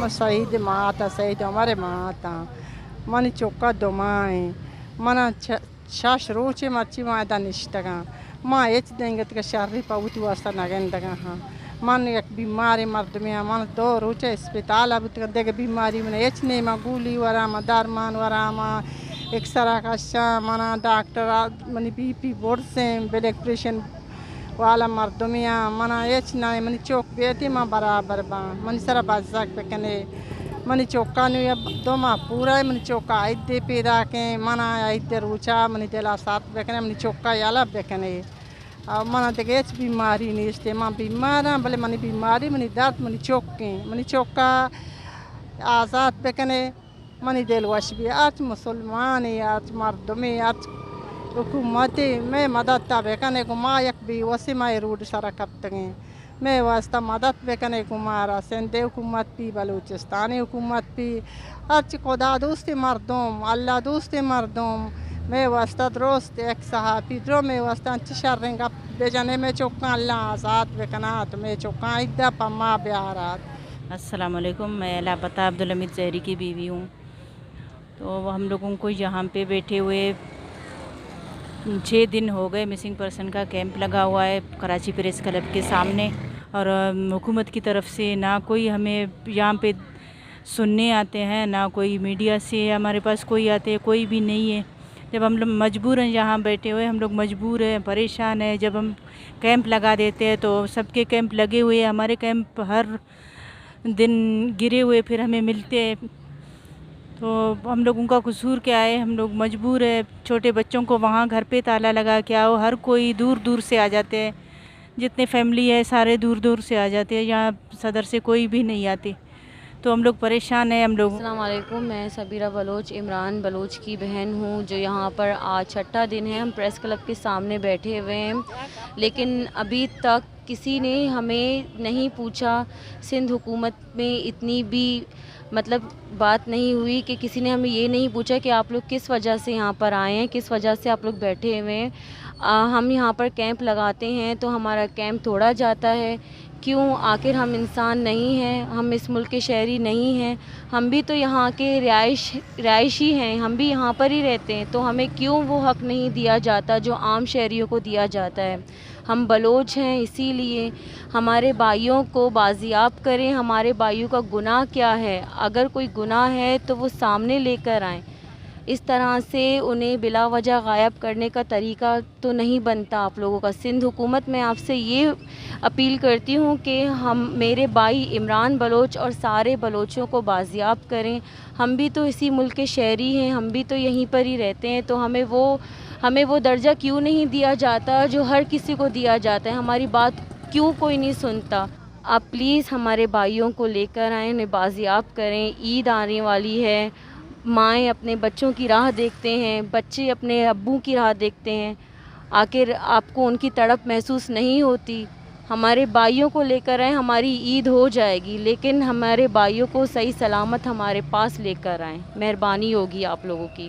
Said Mata, Said Omar Mata, Mani Choka Domai, Mana Shash Roche Machi Mata Nishtaga, Ma H Dengat Shari Pautu Wasta Nagendaga, Man Yak Bimari Mardumia, Man Do Roche, Spitala, Butadega Bimari, H name Maguli, Warama, Darman, Warama, Exara Kasha, Mana Doctor, Mani BP, Borsem, Electrician. Wala mardumia mana yechna mani chok beti ma barabar ba mani sara bazak bekane mani chokanu ya doma pura mani choka aide peda ke mana aide rucha mani dela sat bekane mani choka yala bekane mana dege bimari ni este ma bimara bale mani bimari mani dard mani chokke mani choka azat bekane mani del washbi at musulmani at mardumi at حکومتی میں مدد بکنے کو ما یک بھی وسیمہ road سرکب تگیں میں واسطہ مدد بکنے کو مارا سندھ حکومت بھی بلوچستانی حکومت بھی اچ خدا دوست مردم اللہ دوست مردم میں واسطہ درست ایک صحافی درو میں واسطہ انچ رنگ بجانے میں چوکاں اللہ آزاد بکنات میں چوکاں ادھا پما بیارات. السلام علیکم. میں لاپتہ عبدالحمید زہری کی بیوی ہوں. تو ہم لوگوں کو یہاں پہ بیٹھے ہوئے 6 دن ہو گئے. مسنگ پرسن کا کیمپ لگا ہوا ہے کراچی پریس کلب کے سامنے اور حکومت کی طرف سے نہ کوئی ہمیں یہاں پہ سننے آتے ہیں نہ کوئی میڈیا سے ہمارے پاس کوئی آتے کوئی بھی نہیں ہے. جب ہم لوگ مجبور ہیں یہاں بیٹھے ہوئے ہم لوگ مجبور ہیں پریشان ہیں. جب ہم کیمپ لگا دیتے ہیں تو سب کے کیمپ لگے ہوئے ہیں ہمارے کیمپ ہر دن گرے ہوئے پھر ہمیں ملتے ہیں. تو ہم لوگوں کا قصور کیا ہے ہم لوگ مجبور ہے. چھوٹے بچوں کو وہاں گھر پہ تالا لگا کے آؤ. ہر کوئی دور دور سے آ جاتے ہیں جتنے فیملی ہے سارے دور دور سے آ جاتے ہیں. یہاں صدر سے کوئی بھی نہیں آتے تو ہم لوگ پریشان ہیں. ہم لوگ السلام علیکم. میں صبیرہ بلوچ عمران بلوچ کی بہن ہوں جو یہاں پر آج 6ٹھا دن ہے ہم پریس کلب کے سامنے بیٹھے ہوئے ہیں لیکن ابھی تک کسی نے ہمیں نہیں پوچھا. سندھ حکومت میں اتنی بھی مطلب بات نہیں ہوئی کہ کسی نے ہمیں یہ نہیں پوچھا کہ آپ لوگ کس وجہ سے یہاں پر آئے ہیں کس وجہ سے آپ لوگ بیٹھے ہوئے ہیں. ہم یہاں پر کیمپ لگاتے ہیں تو ہمارا کیمپ توڑا جاتا ہے. کیوں؟ آخر ہم انسان نہیں ہیں ہم اس ملک کے شہری نہیں ہیں. ہم بھی تو یہاں کے رہائشی ہیں ہم بھی یہاں پر ہی رہتے ہیں تو ہمیں کیوں وہ حق نہیں دیا جاتا جو عام شہریوں کو دیا جاتا ہے. ہم بلوچ ہیں اسی لیے ہمارے بھائیوں کو بازیاب کریں. ہمارے بھائیوں کا گناہ کیا ہے؟ اگر کوئی گناہ ہے تو وہ سامنے لے کر آئیں. اس طرح سے انہیں بلا وجہ غائب کرنے کا طریقہ تو نہیں بنتا آپ لوگوں کا. سندھ حکومت میں آپ سے یہ اپیل کرتی ہوں کہ ہم میرے بھائی عمران بلوچ اور سارے بلوچوں کو بازیاب کریں. ہم بھی تو اسی ملک کے شہری ہیں ہم بھی تو یہیں پر ہی رہتے ہیں تو ہمیں وہ درجہ کیوں نہیں دیا جاتا جو ہر کسی کو دیا جاتا ہے؟ ہماری بات کیوں کوئی نہیں سنتا؟ آپ پلیز ہمارے بھائیوں کو لے کر آئیں انہیں بازیاب کریں. عید آنے والی ہے. مائیں اپنے بچوں کی راہ دیکھتے ہیں بچے اپنے ابو کی راہ دیکھتے ہیں. آخر آپ کو ان کی تڑپ محسوس نہیں ہوتی؟ ہمارے بھائیوں کو لے کر آئیں. ہماری عید ہو جائے گی لیکن ہمارے بھائیوں کو صحیح سلامت ہمارے پاس لے کر آئیں. مہربانی ہوگی آپ لوگوں کی.